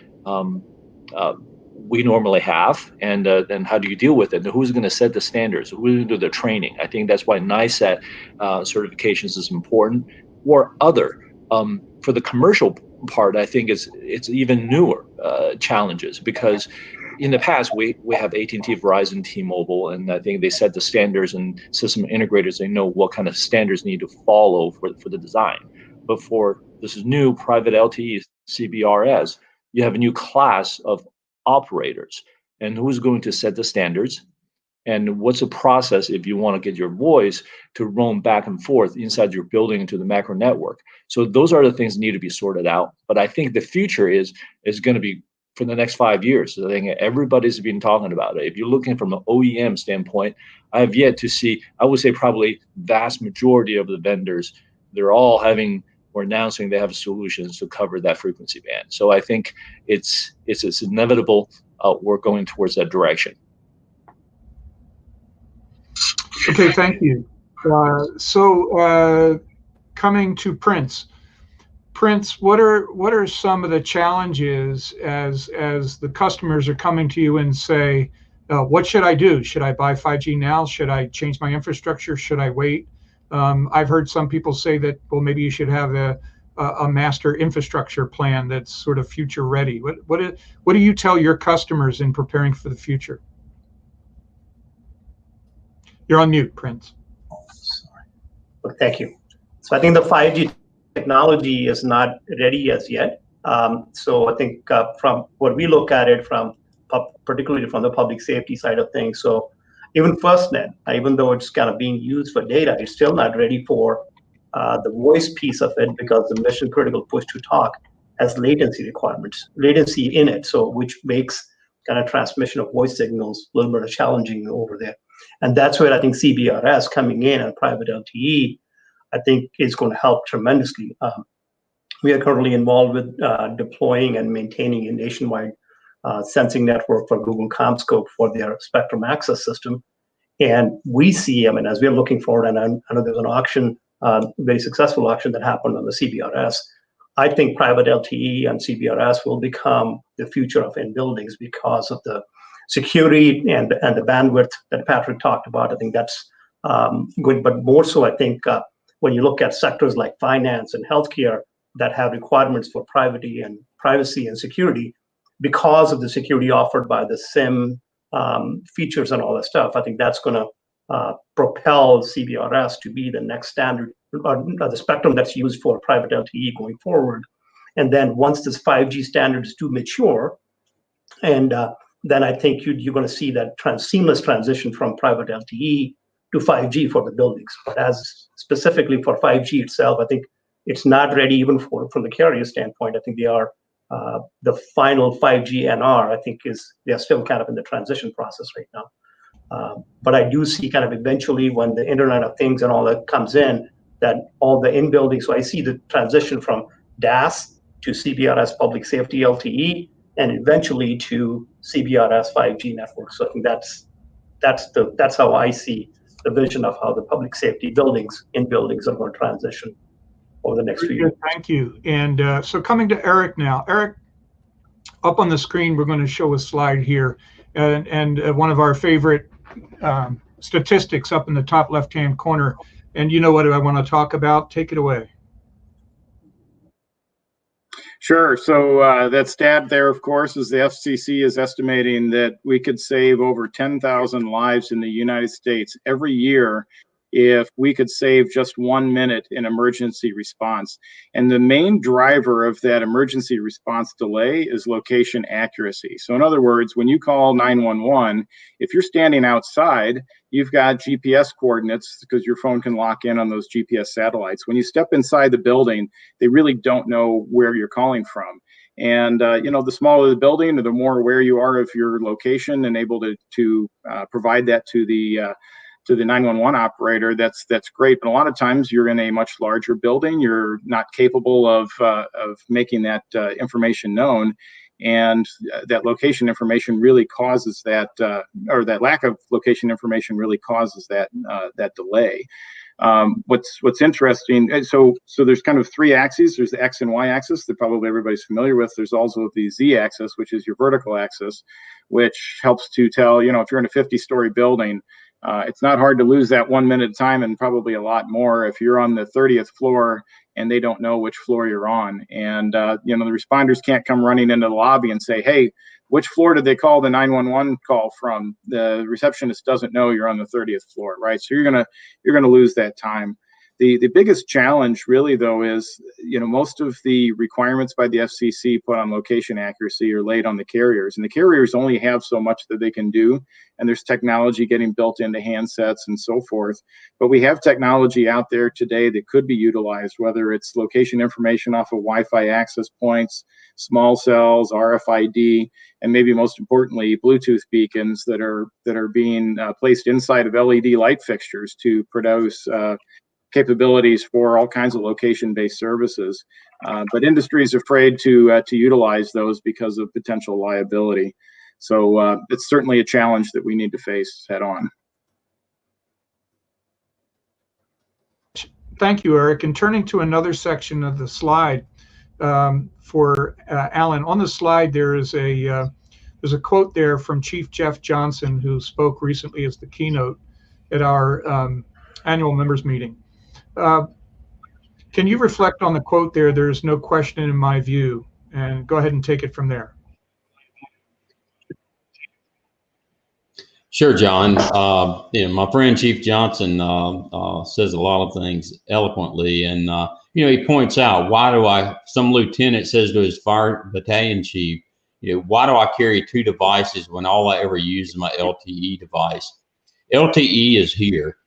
we normally have, and then how do you deal with it? And who's going to set the standards? Who's going to do the training? I think that's why NICET certifications is important. Or other for the commercial part, I think it's even newer challenges, because in the past we have AT&T, Verizon, T-Mobile, and I think they set the standards, and system integrators, they know what kind of standards need to follow for the design. But for this is new private LTE CBRS, you have a new class of operators, and who's going to set the standards, and what's the process if you want to get your voice to roam back and forth inside your building into the macro network. So those are the things that need to be sorted out. But I think the future is going to be for the next 5 years. I think everybody's been talking about it. If you're looking from an OEM standpoint, I have yet to see, I would say probably vast majority of the vendors, they're all having or announcing they have solutions to cover that frequency band. So I think it's inevitable we're going towards that direction. Okay, thank you. So coming to Prince. Prince, what are some of the challenges as the customers are coming to you and say, what should I do? Should I buy 5G now? Should I change my infrastructure? Should I wait? I've heard some people say that, well, maybe you should have a master infrastructure plan that's sort of future ready. What do you tell your customers in preparing for the future? You're on mute, Prince. Sorry. Well, thank you. So I think the 5G technology is not ready as yet. So I think from what we look at it from, particularly from the public safety side of things, so even FirstNet, even though it's kind of being used for data, it's still not ready for the voice piece of it, because the mission critical push to talk has latency requirements, latency in it, so which makes kind of transmission of voice signals a little bit challenging over there. And that's where I think CBRS coming in and private LTE, I think is going to help tremendously. We are currently involved with deploying and maintaining a nationwide sensing network for Google CommScope for their spectrum access system. And we see, I mean, as we're looking forward, and I know there's an auction, very successful auction that happened on the CBRS. I think private LTE and CBRS will become the future of in-buildings because of the security and the bandwidth that Patrick talked about. I think that's good, but more so, I think when you look at sectors like finance and healthcare that have requirements for privacy and security, because of the security offered by the SIM features and all that stuff, I think that's going to propel CBRS to be the next standard, or the spectrum that's used for private LTE going forward. And then once this 5G standards do mature, and then I think you're going to see that seamless transition from private LTE to 5G for the buildings. But as specifically for 5G itself, I think it's not ready even from the carrier standpoint. I think they are the final 5G NR, I think they're still kind of in the transition process right now. But I do see kind of eventually when the Internet of Things and all that comes in, that all the in-building, so I see the transition from DAS to CBRS public safety LTE, and eventually to CBRS 5G network. So I think that's how I see the vision of how the public safety buildings are going to transition over the next few years. Thank you. And so coming to Eric now. Eric, up on the screen, we're going to show a slide here. And one of our favorite statistics up in the top left-hand corner. And you know what I want to talk about? Take it away. Sure. So that stat there, of course, is the FCC is estimating that we could save over 10,000 lives in the United States every year if we could save just 1 minute in emergency response. And the main driver of that emergency response delay is location accuracy. So in other words, when you call 911, if you're standing outside, you've got GPS coordinates because your phone can lock in on those GPS satellites. When you step inside the building, they really don't know where you're calling from. And the smaller the building, the more aware you are of your location and able to provide that to the 911 operator, that's great. But a lot of times you're in a much larger building, you're not capable of making that information known, and that location information really causes that, or that lack of location information really causes that delay. What's interesting, so there's kind of three axes. There's the X and Y axis that probably everybody's familiar with. There's also the Z axis, which is your vertical axis, which helps to tell, if you're in a 50-story building, it's not hard to lose that 1 minute time, and probably a lot more if you're on the 30th floor and they don't know which floor you're on. And, the responders can't come running into the lobby and say, hey, which floor did they call the 911 call from? The receptionist doesn't know you're on the 30th floor, right? So you're gonna lose that time. The biggest challenge really, though, is, most of the requirements by the FCC put on location accuracy are laid on the carriers, and the carriers only have so much that they can do, and there's technology getting built into handsets and so forth. But we have technology out there today that could be utilized, whether it's location information off of Wi-Fi access points, small cells, RFID, and maybe most importantly, Bluetooth beacons that are being placed inside of LED light fixtures to produce capabilities for all kinds of location-based services, but industry is afraid to utilize those because of potential liability. So it's certainly a challenge that we need to face head on. Thank you, Eric. And turning to another section of the slide for Alan, on the slide there's a quote there from Chief Jeff Johnson, who spoke recently as the keynote at our annual members meeting. Can you reflect on the quote there? There's no question in my view, and go ahead and take it from there. Sure, John. My friend Chief Johnson says a lot of things eloquently, and he points out, some lieutenant says to his fire battalion chief, why do I carry two devices when all I ever use is my LTE device? LTE is here.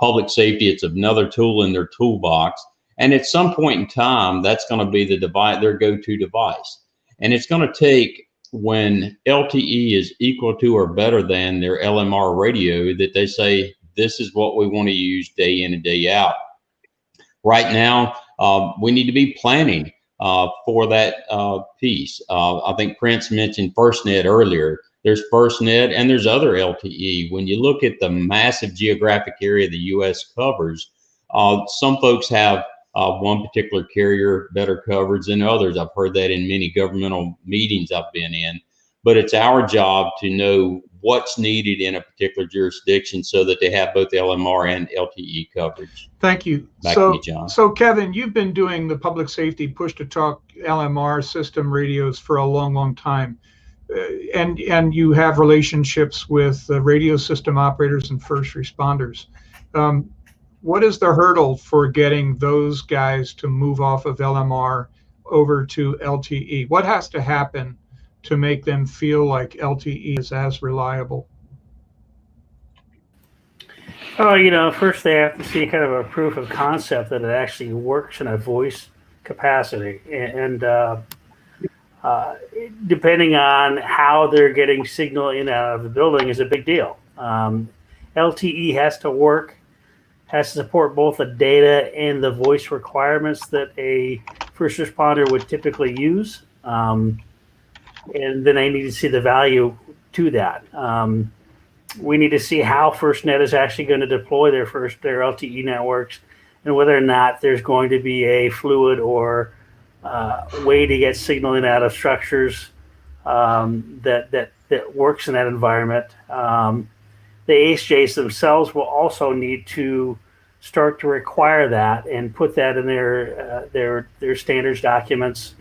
Public safety, it's another tool in their toolbox. And at some point in time, that's going to be their go-to device. And it's going to take, when LTE is equal to or better than their LMR radio, that they say, this is what we want to use day in and day out. Right now, we need to be planning for that piece. I think Prince mentioned FirstNet earlier. There's FirstNet and there's other LTE. When you look at the massive geographic area the U.S. covers, some folks have one particular carrier better coverage than others. I've heard that in many governmental meetings I've been in. But it's our job to know what's needed in a particular jurisdiction so that they have both LMR and LTE coverage. Thank you. Back to you, John. So Kevin, you've been doing the public safety push-to-talk LMR system radios for a long, long time. And you have relationships with radio system operators and first responders. What is the hurdle for getting those guys to move off of LMR over to LTE? What has to happen to make them feel like LTE is as reliable? Oh, first they have to see kind of a proof of concept that it actually works in a voice capacity. And depending on how they're getting signal in and out of the building is a big deal. LTE has to work, has to support both the data and the voice requirements that a first responder would typically use. And then I need to see the value to that. We need to see how FirstNet is actually going to deploy their LTE networks, and whether or not there's going to be a fluid or way to get signal in out of structures that works in that environment. The AHJs themselves will also need to start to require that and put that in their standards documents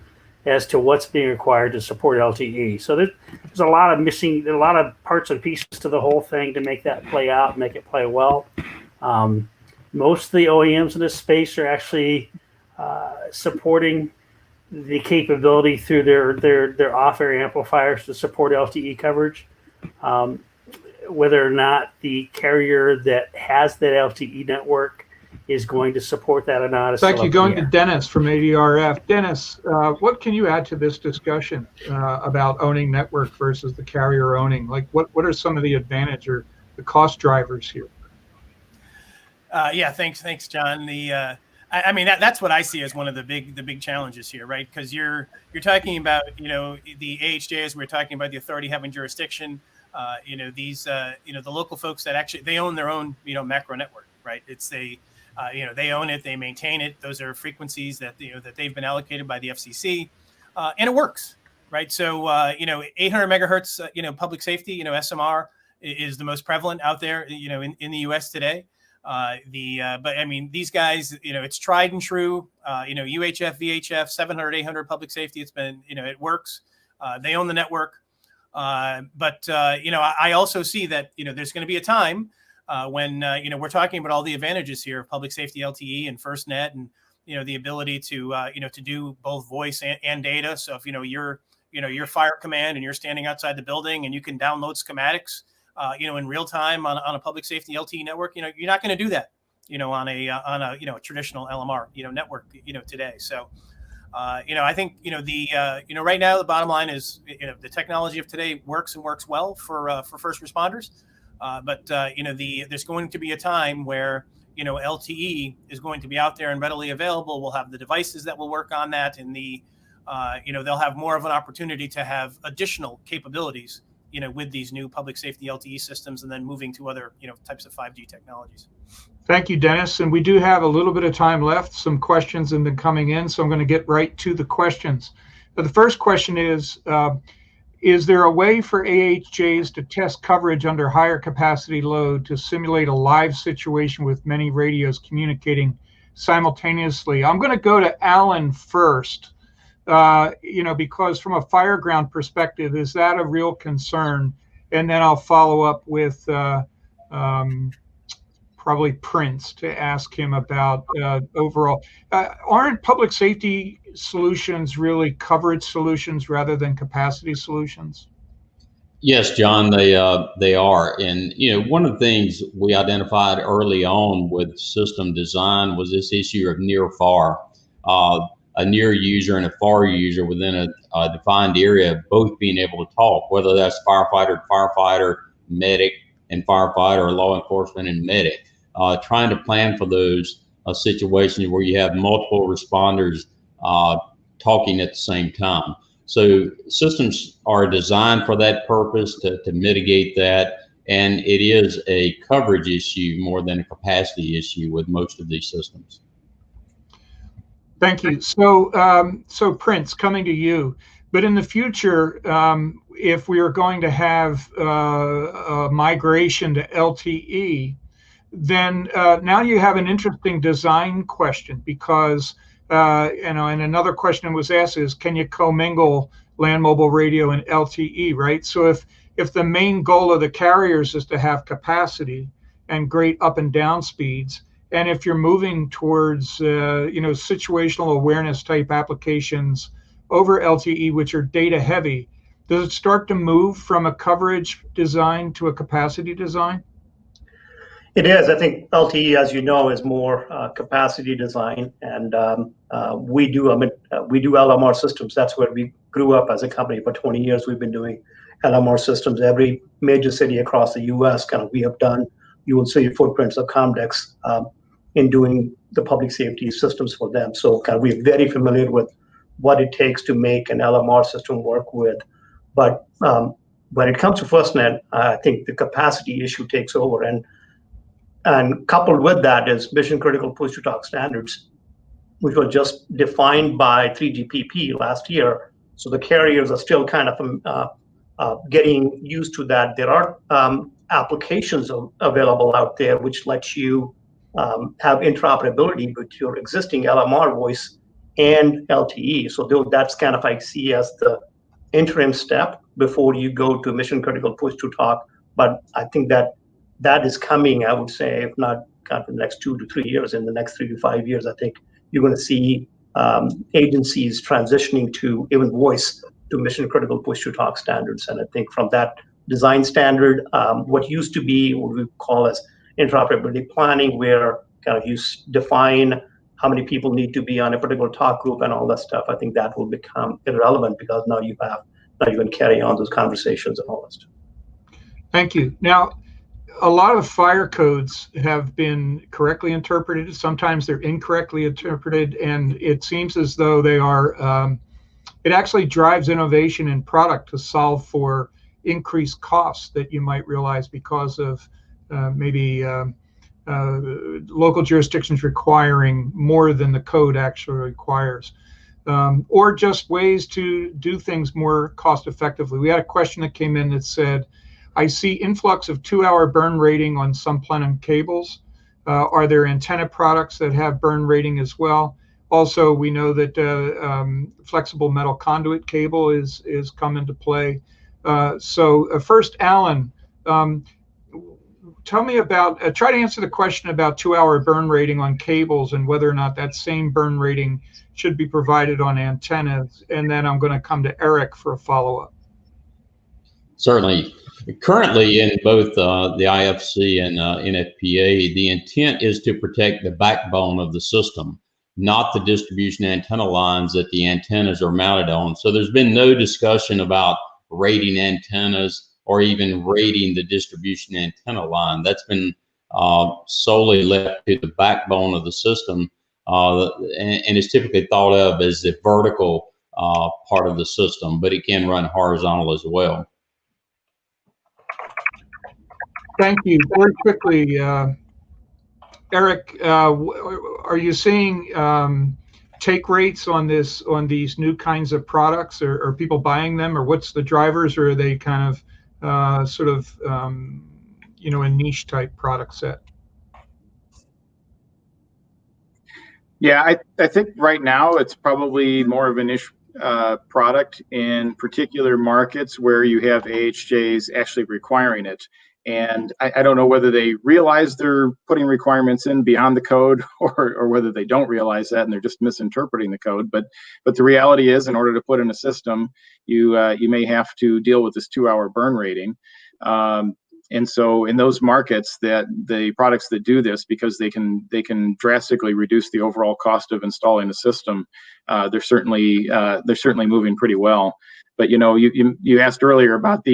as to what's being required to support LTE. So there's a lot of parts and pieces to the whole thing to make that play out, make it play well. Most of the OEMs in this space are actually supporting the capability through their off-air amplifiers to support LTE coverage. Whether or not the carrier that has that LTE network is going to support that or not. It's actually going to Dennis from ADRF. Dennis, what can you add to this discussion about owning network versus the carrier owning? Like, what are some of the advantage or the cost drivers here? Yeah, thanks, John. I mean, that's what I see as one of the big challenges here, right? Because you're talking about, the AHJs, we're talking about the authority having jurisdiction. The local folks that actually, they own their own, macro network, right? They own it, they maintain it. Those are frequencies that they've been allocated by the FCC, and it works, right? So 800 megahertz, public safety, SMR is the most prevalent out there, in the U.S. today. But I mean, these guys, it's tried and true. UHF, VHF, 700, 800 public safety. It's been, it works. They own the network. But I also see that, there's going to be a time when, we're talking about all the advantages here of public safety LTE and FirstNet and, the ability to do both voice and data. So if, you're fire command and you're standing outside the building and you can download schematics, in real time on a public safety LTE network, you're not going to do that, on a traditional LMR, network, today. So, I think, right now the bottom line is, the technology of today works and works well for first responders. But there's going to be a time where, LTE is going to be out there and readily available. We'll have the devices that will work on that, and they'll have more of an opportunity to have additional capabilities, with these new public safety LTE systems, and then moving to other, types of 5G technologies. Thank you, Dennis. And we do have a little bit of time left. Some questions have been coming in, so I'm going to get right to the questions. But the first question is there a way for AHJs to test coverage under higher capacity load to simulate a live situation with many radios communicating simultaneously? I'm going to go to Alan first. Because from a fireground perspective, is that a real concern? And then I'll follow up with probably Prince to ask him about overall. Aren't public safety solutions really coverage solutions rather than capacity solutions? Yes, John, they are. And, one of the things we identified early on with system design was this issue of near-far. A near user and a far user within a defined area, both being able to talk, whether that's firefighter, medic and firefighter, or law enforcement and medic, trying to plan for those situations where you have multiple responders talking at the same time. So systems are designed for that purpose, to mitigate that. And it is a coverage issue more than a capacity issue with most of these systems. Thank you. So Prince, coming to you, but in the future, if we are going to have a migration to LTE, then now you have an interesting design question, because, and another question was asked is, can you commingle land mobile radio and LTE, right? So if the main goal of the carriers is to have capacity and great up and down speeds, and if you're moving towards, situational awareness type applications over LTE, which are data heavy, does it start to move from a coverage design to a capacity design? It is. I think LTE, as you know, is more capacity design, and we do LMR systems. That's where we grew up as a company. For 20 years, we've been doing LMR systems. Every major city across the U.S. we have done. You will see footprints of Comdex in doing the public safety systems for them. So we're very familiar with what it takes to make an LMR system work with. But when it comes to FirstNet, I think the capacity issue takes over, and coupled with that is mission critical push-to-talk standards, which were just defined by 3GPP last year. So the carriers are still kind of getting used to that. There are applications available out there which let you have interoperability with your existing LMR voice and LTE. So that's kind of I see as the interim step before you go to mission critical push to talk. But I think that is coming, I would say, if not kind of the next 2 to 3 years, in the next 3 to 5 years, I think you're going to see agencies transitioning to even voice to mission critical push to talk standards. And I think from that design standard, what used to be what we call as interoperability planning, where kind of you define how many people need to be on a particular talk group and all that stuff, I think that will become irrelevant because now you can carry on those conversations and all that stuff. Thank you. Now, a lot of fire codes have been correctly interpreted. Sometimes they're incorrectly interpreted, and it seems as though they are, it actually drives innovation in product to solve for increased costs that you might realize because of maybe local jurisdictions requiring more than the code actually requires, or just ways to do things more cost effectively. We had a question that came in that said, I see influx of 2-hour burn rating on some plenum cables. Are there antenna products that have burn rating as well? Also, we know that flexible metal conduit cable is come into play. First, Alan, tell me about, try to answer the question about 2-hour burn rating on cables and whether or not that same burn rating should be provided on antennas. And then I'm going to come to Eric for a follow-up. Certainly. Currently, in both the IFC and NFPA, the intent is to protect the backbone of the system, not the distribution antenna lines that the antennas are mounted on. So there's been no discussion about rating antennas or even rating the distribution antenna line. That's been solely left to the backbone of the system, and is typically thought of as the vertical part of the system, but it can run horizontal as well. Thank you. Very quickly, Eric, are you seeing take rates on these new kinds of products? Or are people buying them, or what's the drivers, or are they kind of a niche type product set? Yeah, I think right now it's probably more of a niche product in particular markets where you have AHJs actually requiring it. And I don't know whether they realize they're putting requirements in beyond the code, or whether they don't realize that and they're just misinterpreting the code. But the reality is, in order to put in a system, you may have to deal with this 2-hour burn rating. And so in those markets, that the products that do this, because they can drastically reduce the overall cost of installing the system, they're certainly moving pretty well. But you asked earlier about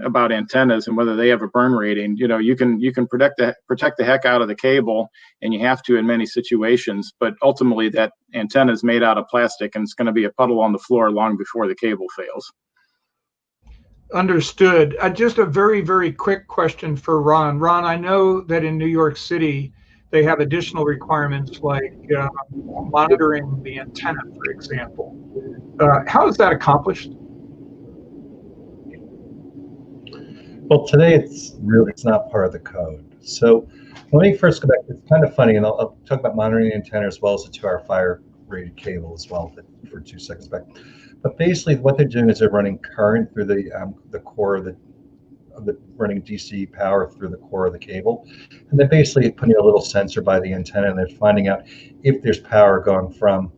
about antennas and whether they have a burn rating. You can protect the heck out of the cable, and you have to in many situations. But ultimately, that antenna is made out of plastic, and it's going to be a puddle on the floor long before the cable fails. Understood. Just a very, very quick question for Ron. Ron, I know that in New York City, they have additional requirements like monitoring the antenna, for example. How is that accomplished? Well, today it's not part of the code. So let me first go back. It's kind of funny, and I'll talk about monitoring the antenna as well as the 2-hour fire rated cable as well for 2 seconds back. But basically, what they're doing is they're running current through the core of the running DC power through the core of the cable, and they're basically putting a little sensor by the antenna, and they're finding out if there's power going from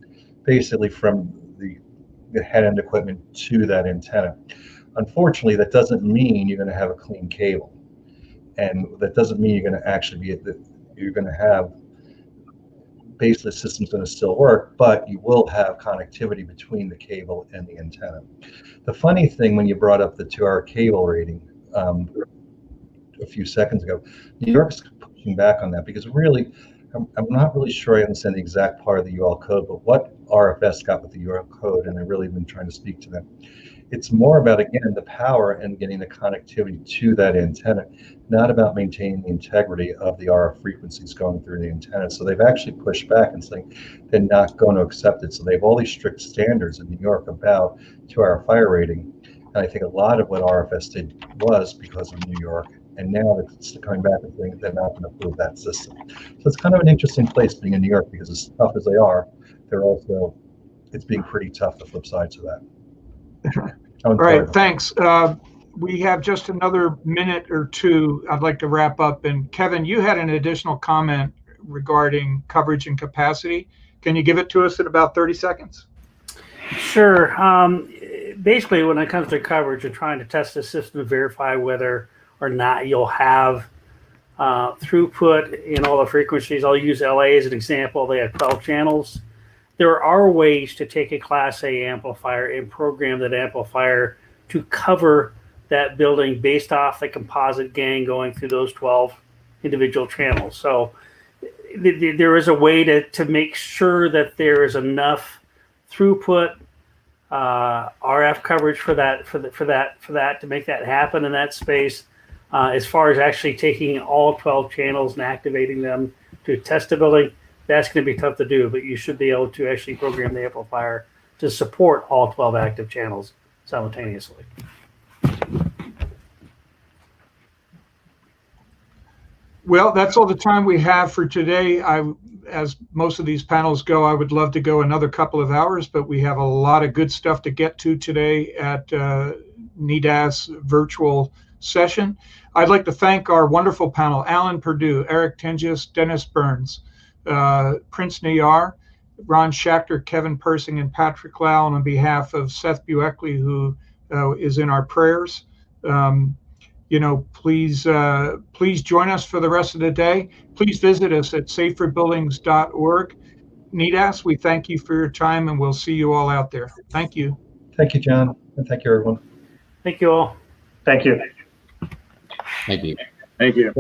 the head end equipment to that antenna. Unfortunately, that doesn't mean you're going to have a clean cable, and that doesn't mean you're going to actually you're going to have basically the system's going to still work, but you will have connectivity between the cable and the antenna. The funny thing, when you brought up the 2-hour cable rating a few seconds ago, New York's pushing back on that because really, I'm not really sure I understand the exact part of the UL code, but what RFS got with the UL code, and I've really been trying to speak to them, It's more about, again, the power and getting the connectivity to that antenna, not about maintaining the integrity of the RF frequencies going through the antenna. So they've actually pushed back and saying they're not going to accept it. So they have all these strict standards in New York about 2-hour fire rating. And I think a lot of what RFS did was because of New York. And now it's coming back and saying they're not going to approve that system. So it's kind of an interesting place being in New York, because as tough as they are, they're also, it's being pretty tough, the flip side to that. All right, thanks. We have just another minute or two. I'd like to wrap up. And Kevin, you had an additional comment regarding coverage and capacity. Can you give it to us in about 30 seconds? Sure. Basically, when it comes to coverage, you're trying to test the system to verify whether or not you'll have throughput in all the frequencies. I'll use LA as an example. They have 12 channels. There are ways to take a Class A amplifier and program that amplifier to cover that building based off the composite gang going through those 12 individual channels. So there is a way to make sure that there is enough throughput, RF coverage for that to make that happen in that space. As far as actually taking all 12 channels and activating them to test a building, that's going to be tough to do, but you should be able to actually program the amplifier to support all 12 active channels simultaneously. Well, that's all the time we have for today. As most of these panels go, I would love to go another couple of hours, but we have a lot of good stuff to get to today at NEDAS virtual session. I'd like to thank our wonderful panel: Alan Perdue, Eric Tingis, Dennis Burns, Prince Nayar, Ron Schachter, Kevin Persing, and Patrick Lau. And on behalf of Seth Bueckley, who is in our prayers, please join us for the rest of the day. Please visit us at saferbuildings.org. NEDAS, we thank you for your time, and we'll see you all out there. Thank you. Thank you, John, and thank you, everyone. Thank you all. Thank you. Thank you. Thank you.